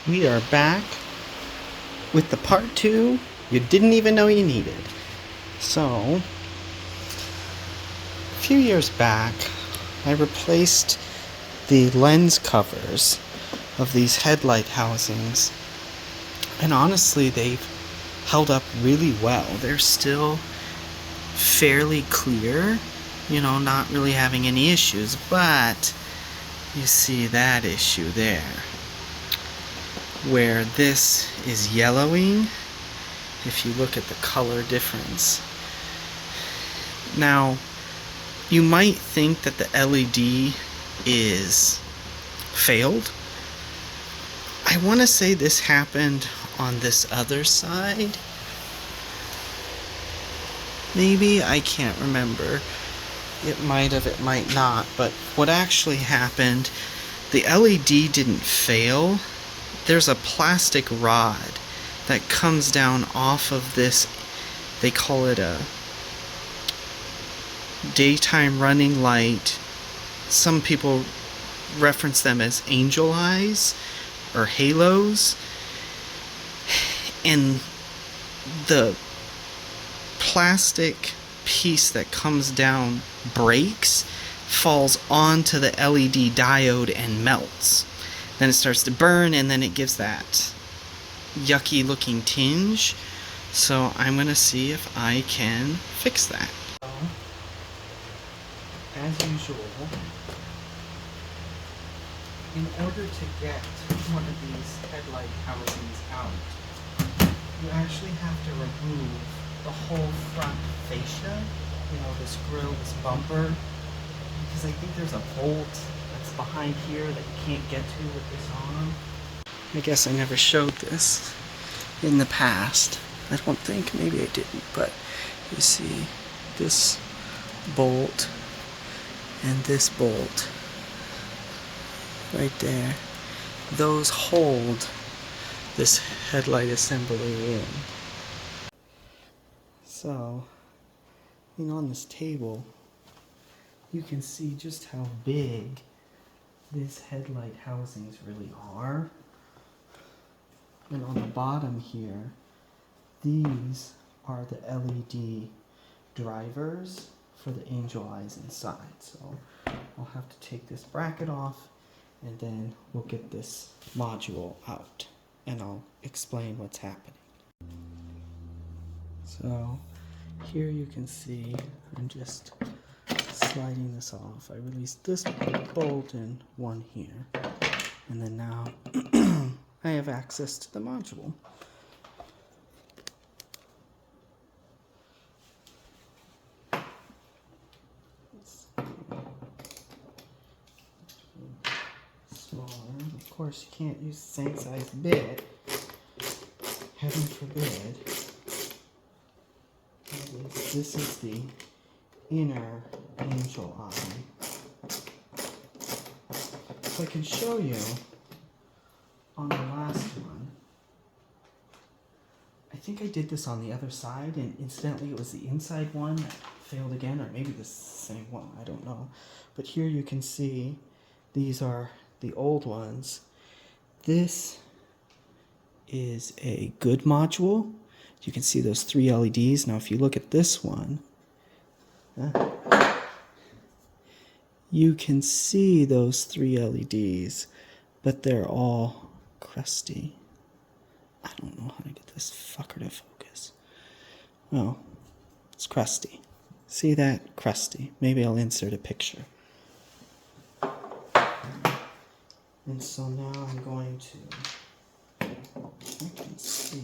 We are back with the part 2 you didn't even know you needed. So, a few years back, I replaced the lens covers of these headlight housings, and honestly, they've held up really well. They're still fairly clear, not really having any issues, but you see that issue there, where this is yellowing. If you look at the color difference. Now, you might think that the LED is failed. I want to say this happened on this other side. Maybe, I can't remember. It might have, it might not. But what actually happened, the LED didn't fail. There's a plastic rod that comes down off of this. They call it a daytime running light. Some people reference them as angel eyes or halos. And the plastic piece that comes down breaks, falls onto the LED diode and melts. Then it starts to burn, and then it gives that yucky looking tinge. So I'm going to see if I can fix that. As usual, in order to get one of these headlight housings out, you actually have to remove the whole front fascia, this grill, this bumper, because I think there's a bolt that's behind here that you can't get to with this on. I guess I never showed this in the past. I don't think, maybe I didn't, but you see this bolt and this bolt right there. Those hold this headlight assembly in. So, on this table, you can see just how big these headlight housings really are. And on the bottom here, these are the LED drivers for the angel eyes inside. So I'll have to take this bracket off, and then we'll get this module out, and I'll explain what's happening. So here you can see I'm just sliding this off. I released this bolt and one here, and then now I have access to the module. Smaller. Of course, you can't use the same size bit. Heaven forbid. This is the inner angel eye. So I can show you on the last one. I think I did this on the other side, and incidentally it was the inside one that failed again, or maybe the same one, I don't know. But here you can see these are the old ones. This is a good module. You can see those 3 LEDs. Now if you look at this one, you can see those 3 LEDs, but they're all crusty. I don't know how to get this fucker to focus. Well, it's crusty. See that? Crusty. Maybe I'll insert a picture. And so now I'm going to, I can see.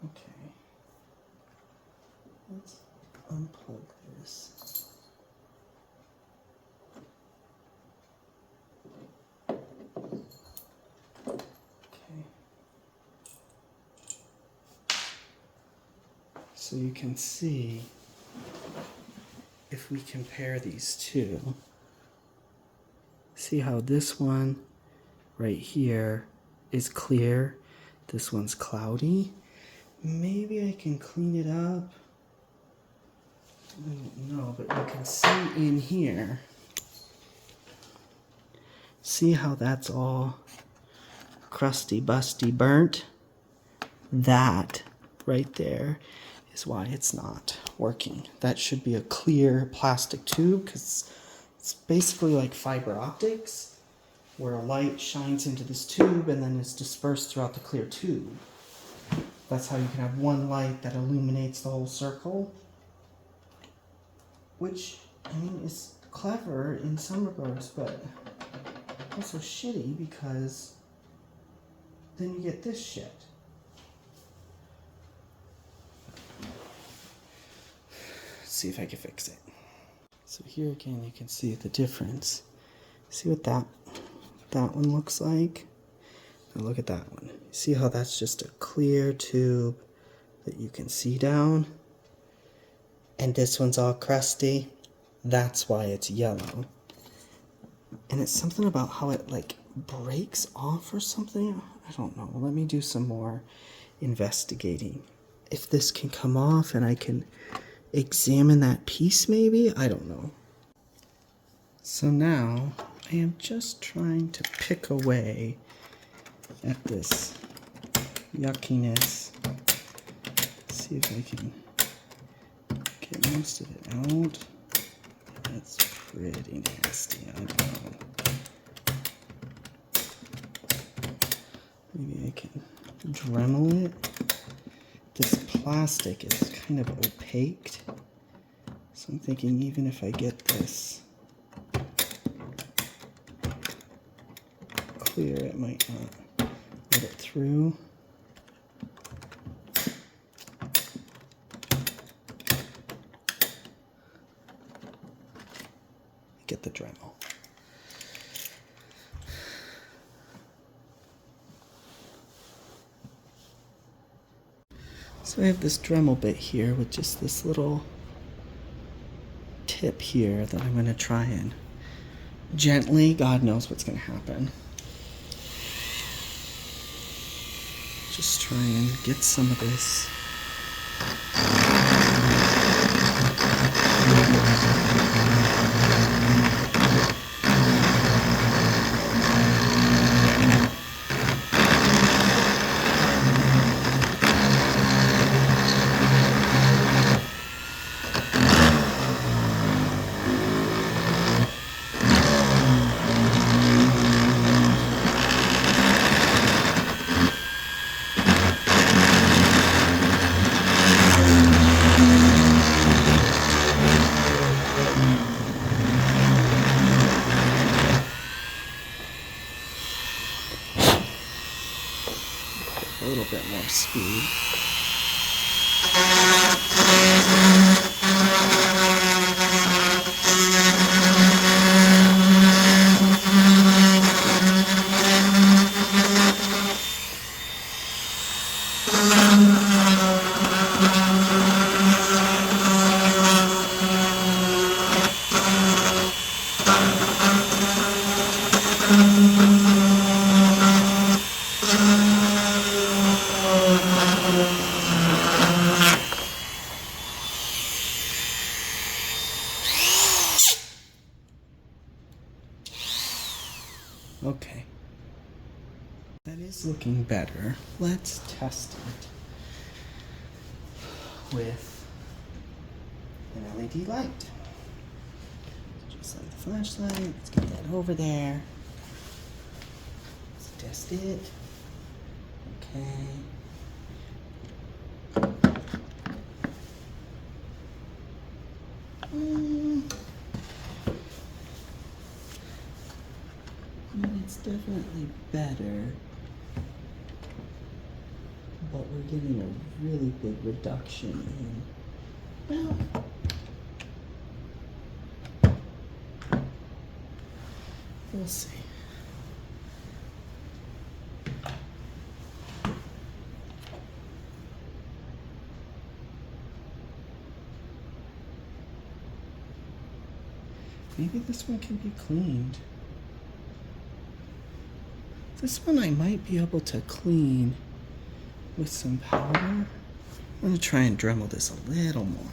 Okay, let's unplug this. Okay. So you can see, if we compare these two, see how this one right here is clear, this one's cloudy. Maybe I can clean it up. I don't know, but you can see in here, see how that's all crusty, busty, burnt? That right there is why it's not working. That should be a clear plastic tube, because it's basically like fiber optics, where a light shines into this tube and then is dispersed throughout the clear tube. That's how you can have one light that illuminates the whole circle, which, I mean, is clever in some regards, but also shitty because then you get this shit. Let's see if I can fix it. So here again, you can see the difference. See what that one looks like? Now look at that one. See how that's just a clear tube that you can see down? And this one's all crusty. That's why it's yellow. And it's something about how it like breaks off or something. I don't know. Let me do some more investigating. If this can come off and I can examine that piece maybe? I don't know. So now I am just trying to pick away at this yuckiness. See if I can get most of it out. That's pretty nasty. I don't know. Maybe I can Dremel it. This plastic is kind of opaque. So I'm thinking even if I get this clear, it might not let it through. Get the Dremel. So I have this Dremel bit here with just this little tip here that I'm going to try and gently, God knows what's going to happen. Just try and get some of this. A little bit more speed. Okay, that is looking better. Let's test it with an LED light. Just like the flashlight, let's get that over there. Let's test it. Okay. It's definitely better, but we're getting a really big reduction in, well, we'll see. Maybe this one can be cleaned. This one I might be able to clean with some powder. I'm gonna try and Dremel this a little more.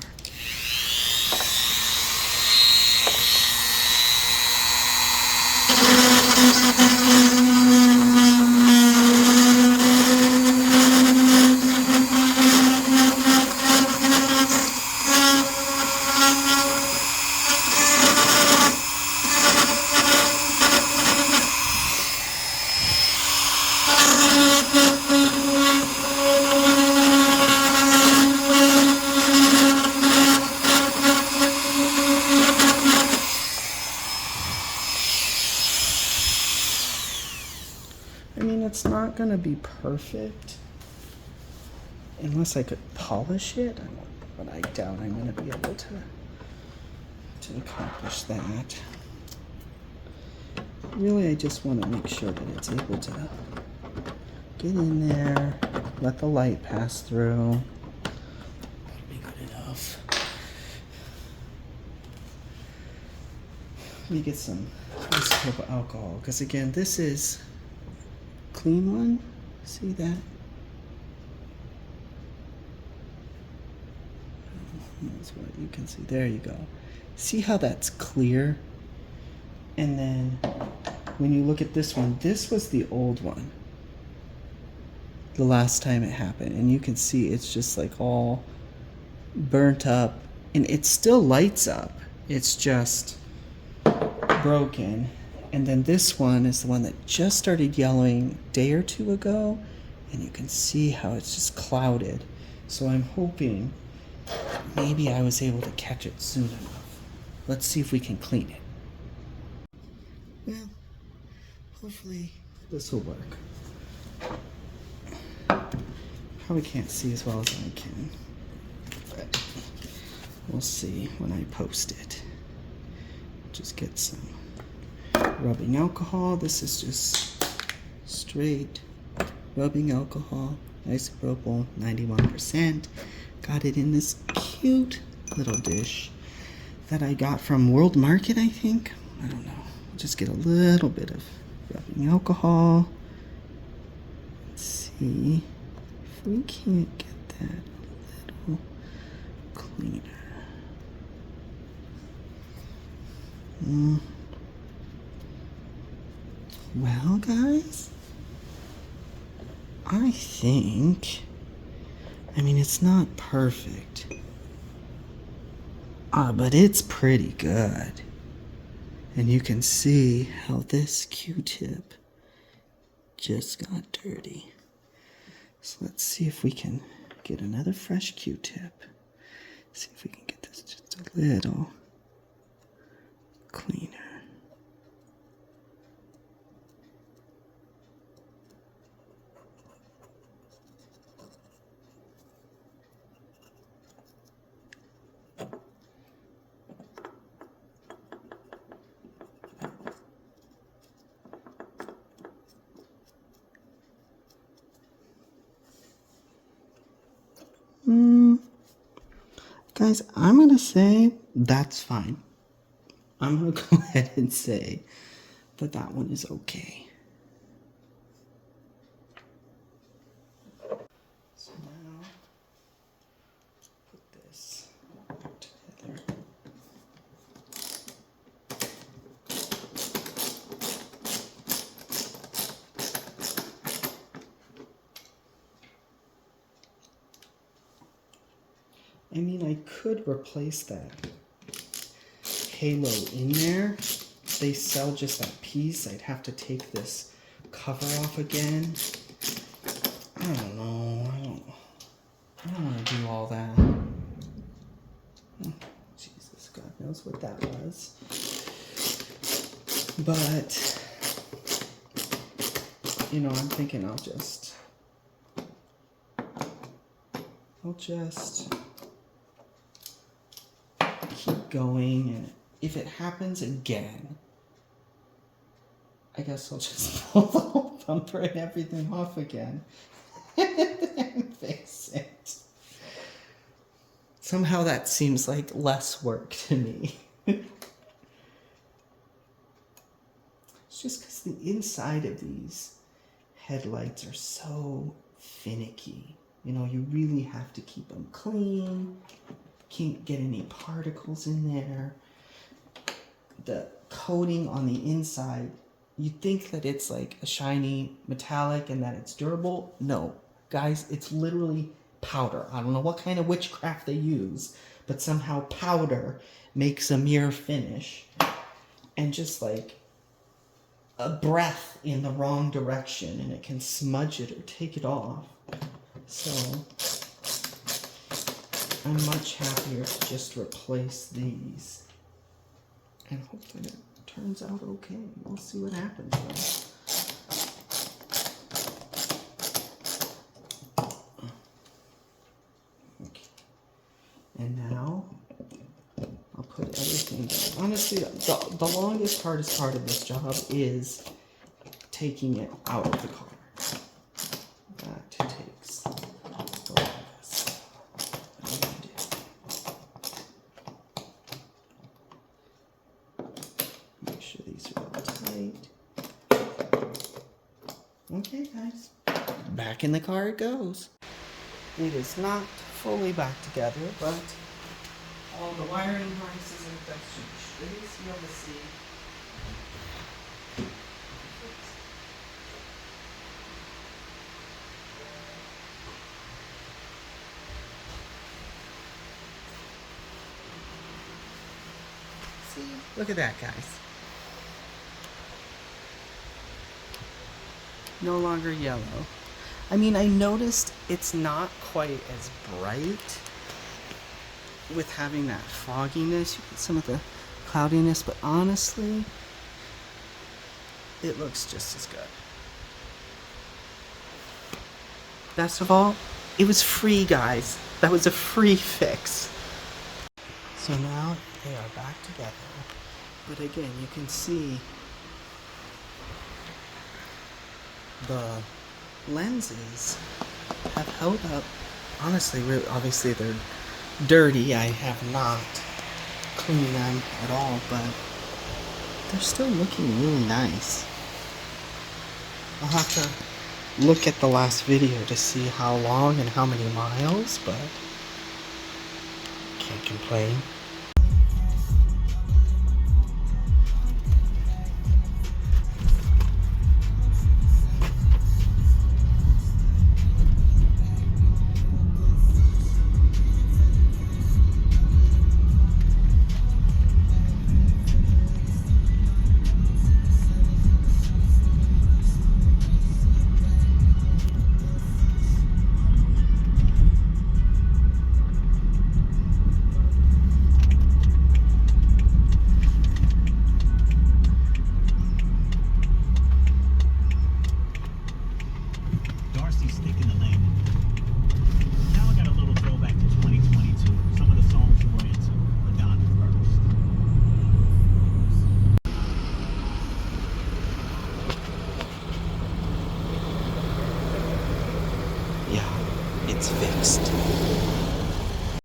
I mean, it's not gonna be perfect unless I could polish it, but I doubt I'm gonna be able to accomplish that. Really, I just want to make sure that it's able to get in there, let the light pass through. That'll be good enough. Let me get some isopropyl alcohol, because again, this is clean one. See that? That's what you can see. There you go. See how that's clear? And then when you look at this one, this was the old one the last time it happened, and you can see it's just like all burnt up, and it still lights up, it's just broken. And then this one is the one that just started yellowing a day or two ago, and you can see how it's just clouded. So I'm hoping maybe I was able to catch it soon enough. Let's see if we can clean it. Well, hopefully this will work. Probably can't see as well as I can, but we'll see when I post it. Just get some rubbing alcohol. This is just straight rubbing alcohol, isopropyl, 91%. Got it in this cute little dish that I got from World Market, I think. I don't know. Just get a little bit of rubbing alcohol. Let's see if we can't get that a little cleaner. Well, guys, I think, I mean, it's not perfect, but it's pretty good. And you can see how this Q-tip just got dirty. So let's see if we can get another fresh Q-tip. See if we can get this just a little cleaner. Guys, I'm gonna say that's fine. I'm gonna go ahead and say that that one is okay. So now, put this together. I mean, I could replace that halo in there. They sell just that piece. I'd have to take this cover off again. I don't know. I don't want to do all that. Oh, Jesus, God knows what that was. But, you know, I'm thinking I'll just keep going, and if it happens again, I guess I'll just pull the whole bumper and everything off again and fix it. Somehow that seems like less work to me. just because the inside of these headlights are so finicky. You know, you really have to keep them clean. Can't get any particles in there. The coating on the inside, you think that it's like a shiny metallic and that it's durable. No, guys, it's literally powder. I don't know what kind of witchcraft they use, but somehow powder makes a mirror finish. And just like a breath in the wrong direction and it can smudge it or take it off. So I'm much happier to just replace these and hope that it turns out okay. We'll see what happens though. Okay. And now I'll put everything down. Honestly, the longest, hardest part of this job is taking it out of the car. That takes a lot of this. Make sure these are all tight. Okay, guys. Back in the car it goes. It is not fully back together, but all the wiring harnesses and stuff should be able to see. See? Look at that, guys. No longer yellow. I mean, I noticed it's not quite as bright with having that fogginess, some of the cloudiness, but honestly, it looks just as good. Best of all, it was free, guys. That was a free fix. So now they are back together, but again, you can see the lenses have held up. Honestly, obviously they're dirty. I have not cleaned them at all, but they're still looking really nice. I'll have to look at the last video to see how long and how many miles, but can't complain. It's fixed.